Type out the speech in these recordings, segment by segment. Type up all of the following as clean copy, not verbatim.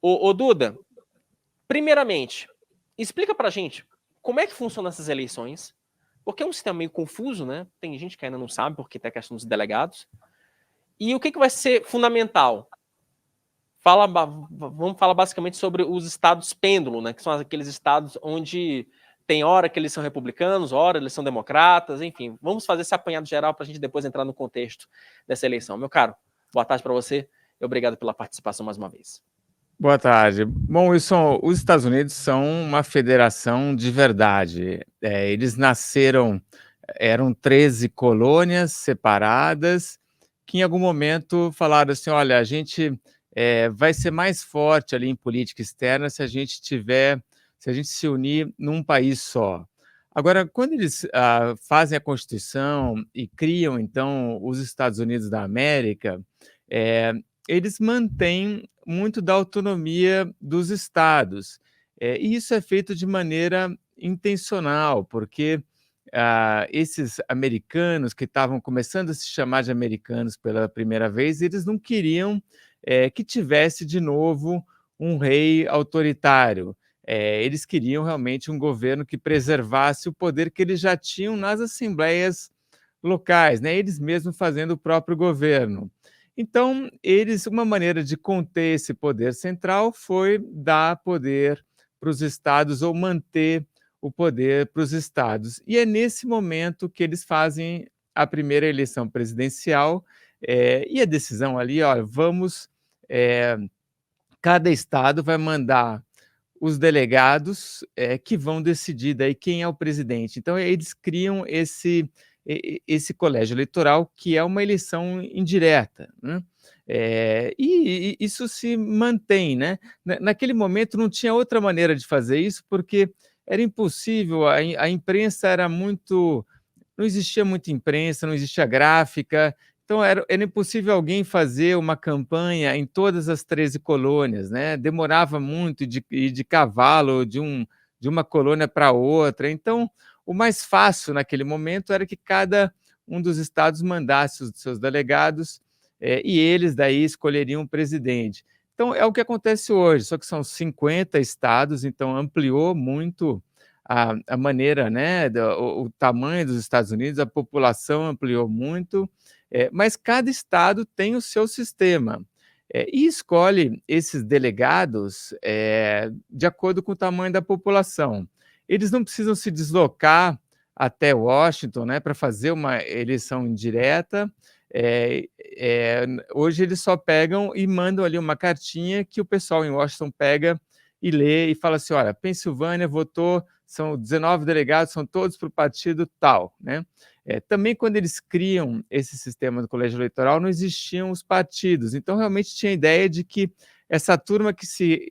Ô Duda, primeiramente, explica pra gente como é que funcionam essas eleições, porque é um sistema meio confuso, né? Tem gente que ainda não sabe porque tem a questão dos delegados. E o que vai ser fundamental? Vamos falar basicamente sobre os estados pêndulo, né? Que são aqueles estados onde tem hora que eles são republicanos, hora eles são democratas, enfim. Vamos fazer esse apanhado geral para a gente depois entrar no contexto dessa eleição. Meu caro, boa tarde para você e obrigado pela participação mais uma vez. Boa tarde. Bom, Wilson, os Estados Unidos são uma federação de verdade. Eles nasceram, eram 13 colônias separadas, que em algum momento falaram assim: olha, a gente vai ser mais forte ali em política externa se a gente se unir num país só. Agora, quando eles fazem a Constituição e criam, então, os Estados Unidos da América, eh, eles mantêm muito da autonomia dos estados. E isso é feito de maneira intencional, porque esses americanos que estavam começando a se chamar de americanos pela primeira vez, eles não queriam que tivesse de novo um rei autoritário. Eles queriam realmente um governo que preservasse o poder que eles já tinham nas assembleias locais, né? Eles mesmos fazendo o próprio governo. Então, uma maneira de conter esse poder central foi dar poder para os estados ou manter o poder para os estados. E é nesse momento que eles fazem a primeira eleição presidencial e a decisão ali, olha, cada estado vai mandar os delegados que vão decidir daí quem é o presidente. Então, eles criam esse colégio eleitoral, que é uma eleição indireta, né? E isso se mantém, né? Naquele momento não tinha outra maneira de fazer isso, porque era impossível, a imprensa era muito. Não existia muita imprensa, não existia gráfica, então era impossível alguém fazer uma campanha em todas as 13 colônias, né? Demorava muito de ir de cavalo de uma colônia para outra. Então, o mais fácil naquele momento era que cada um dos estados mandasse os seus delegados e eles daí escolheriam o presidente. Então, é o que acontece hoje, só que são 50 estados, então ampliou muito a maneira, né, o tamanho dos Estados Unidos, a população ampliou muito, mas cada estado tem o seu sistema. E escolhe esses delegados de acordo com o tamanho da população. Eles não precisam se deslocar até Washington, né, para fazer uma eleição indireta. Hoje eles só pegam e mandam ali uma cartinha que o pessoal em Washington pega e lê e fala assim: olha, Pensilvânia votou, são 19 delegados, são todos para o partido tal, né? Também quando eles criam esse sistema do colégio eleitoral, não existiam os partidos, então realmente tinha a ideia de que essa turma que se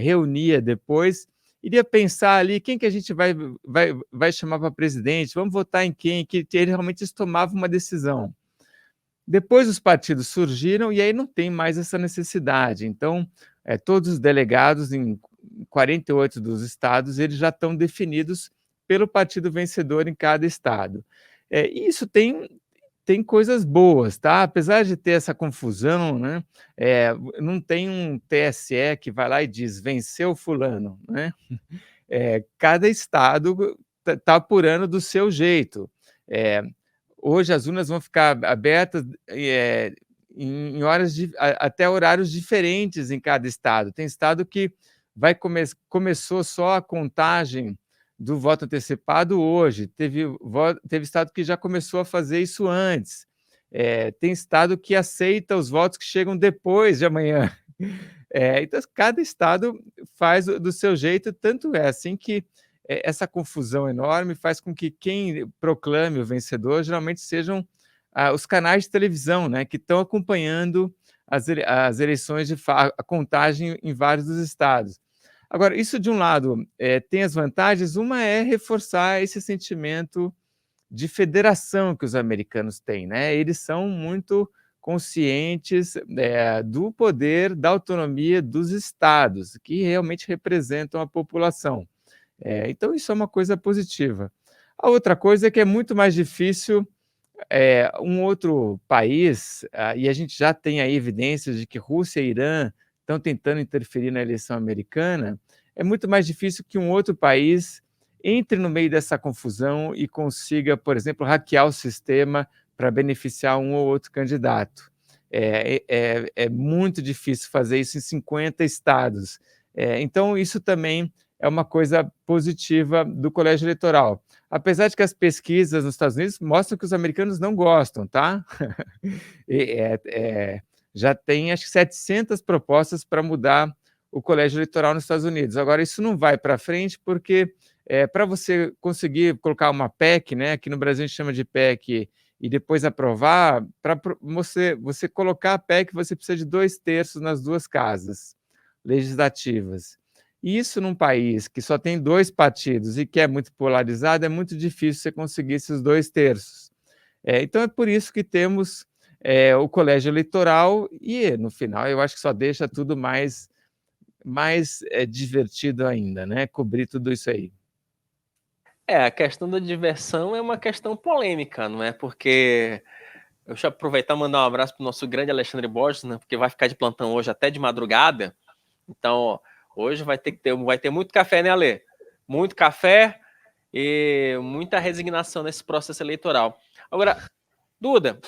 reunia depois iria pensar ali quem que a gente vai chamar para presidente, vamos votar em quem, que eles realmente tomavam uma decisão. Depois os partidos surgiram e aí não tem mais essa necessidade. Então, todos os delegados em 48 dos estados, eles já estão definidos pelo partido vencedor em cada estado. E isso tem coisas boas, tá? Apesar de ter essa confusão, né? Não tem um TSE que vai lá e diz venceu fulano, né? Cada estado está apurando do seu jeito. Hoje as urnas vão ficar abertas em horas até horários diferentes em cada estado. Tem estado que começou só a contagem do voto antecipado hoje. Teve estado que já começou a fazer isso antes. Tem estado que aceita os votos que chegam depois de amanhã. Então, cada estado faz do seu jeito, tanto é assim que essa confusão enorme faz com que quem proclame o vencedor geralmente sejam os canais de televisão, né, que estão acompanhando as eleições, a contagem em vários dos estados. Agora, isso de um lado tem as vantagens, uma é reforçar esse sentimento de federação que os americanos têm, né? Eles são muito conscientes do poder, da autonomia dos estados, que realmente representam a população. Então, isso é uma coisa positiva. A outra coisa é que é muito mais difícil um outro país, e a gente já tem aí evidências de que Rússia e Irã estão tentando interferir na eleição americana, é muito mais difícil que um outro país entre no meio dessa confusão e consiga, por exemplo, hackear o sistema para beneficiar um ou outro candidato. É muito difícil fazer isso em 50 estados. Então, isso também é uma coisa positiva do colégio eleitoral. Apesar de que as pesquisas nos Estados Unidos mostram que os americanos não gostam, tá? Já tem, acho que 700 propostas para mudar o colégio eleitoral nos Estados Unidos. Agora, isso não vai para frente porque para você conseguir colocar uma PEC, né, aqui no Brasil a gente chama de PEC, e depois aprovar, para você colocar a PEC, você precisa de 2/3 nas duas casas legislativas. E isso num país que só tem 2 partidos e que é muito polarizado, é muito difícil você conseguir esses 2/3. Então é por isso que temos o colégio eleitoral e, no final, eu acho que só deixa tudo mais divertido ainda, né? Cobrir tudo isso aí. A questão da diversão é uma questão polêmica, não é? Porque deixa eu aproveitar e mandar um abraço para o nosso grande Alexandre Borges, né? Porque vai ficar de plantão hoje até de madrugada. Então, hoje vai ter muito café, né, Ale? Muito café e muita resignação nesse processo eleitoral. Agora, Duda,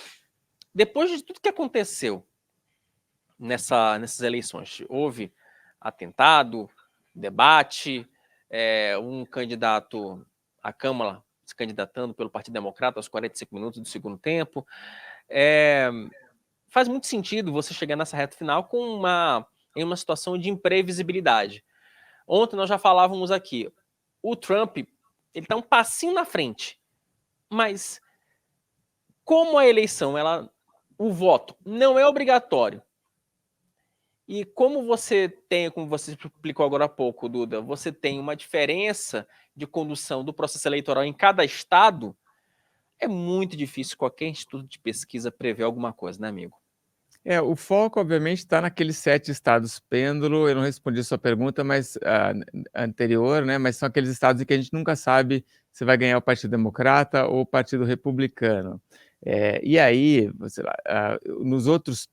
depois de tudo que aconteceu nessas eleições, houve atentado, debate, um candidato à Câmara se candidatando pelo Partido Democrata aos 45 minutos do segundo tempo. Faz muito sentido você chegar nessa reta final em uma situação de imprevisibilidade. Ontem nós já falávamos aqui, o Trump ele está um passinho na frente, mas como a eleição, o voto não é obrigatório, e como você explicou agora há pouco, Duda, você tem uma diferença de condução do processo eleitoral em cada estado, é muito difícil qualquer instituto de pesquisa prever alguma coisa, né, amigo? O foco, obviamente, está naqueles 7 estados pêndulo. Eu não respondi a sua pergunta, mas anterior, né? Mas são aqueles estados em que a gente nunca sabe se vai ganhar o Partido Democrata ou o Partido Republicano. E aí, nos outros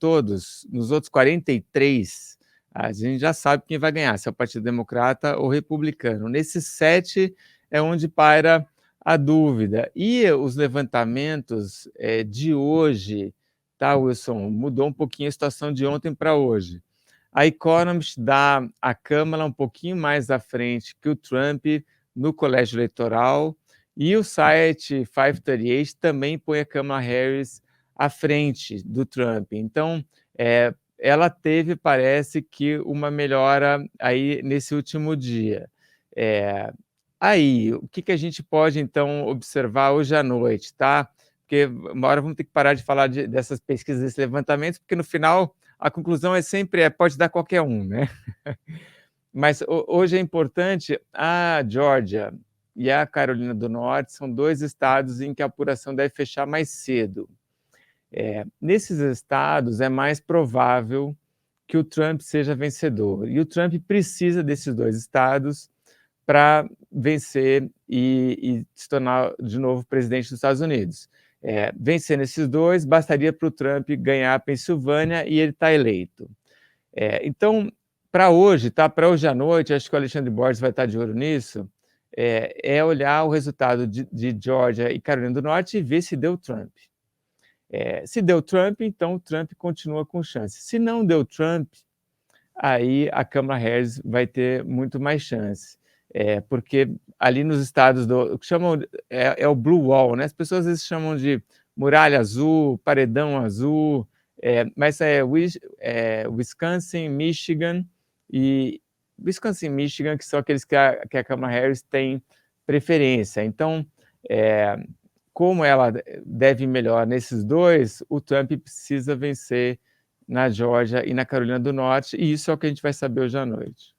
43, a gente já sabe quem vai ganhar, se é o Partido Democrata ou Republicano. Nesses 7 é onde paira a dúvida. E os levantamentos de hoje, tá, Wilson? Mudou um pouquinho a situação de ontem para hoje. A Economist dá a Câmara um pouquinho mais à frente que o Trump no colégio eleitoral, e o site 538 também põe a Kamala Harris à frente do Trump. Então, ela teve, parece que, uma melhora aí nesse último dia. Aí, o que a gente pode, então, observar hoje à noite, tá? Porque uma hora vamos ter que parar de falar dessas pesquisas, desses levantamentos, porque no final a conclusão é sempre pode dar qualquer um, né? Mas hoje é importante, a Geórgia e a Carolina do Norte são 2 estados em que a apuração deve fechar mais cedo. Nesses estados é mais provável que o Trump seja vencedor, e o Trump precisa desses 2 estados para vencer e se tornar de novo presidente dos Estados Unidos. Vencendo esses 2, bastaria para o Trump ganhar a Pensilvânia e ele está eleito. Então, para hoje, tá? Para hoje à noite, acho que o Alexandre Borges vai estar de olho nisso, olhar o resultado de Geórgia e Carolina do Norte e ver se deu Trump. Se deu Trump, então o Trump continua com chance. Se não deu Trump, aí a Kamala Harris vai ter muito mais chance. Porque ali nos estados o que chamam o Blue Wall, né? As pessoas às vezes chamam de muralha azul, paredão azul, mas Wisconsin, Michigan, que são aqueles que a Kamala Harris tem preferência. Então, como ela deve ir melhor nesses 2, o Trump precisa vencer na Geórgia e na Carolina do Norte, e isso é o que a gente vai saber hoje à noite.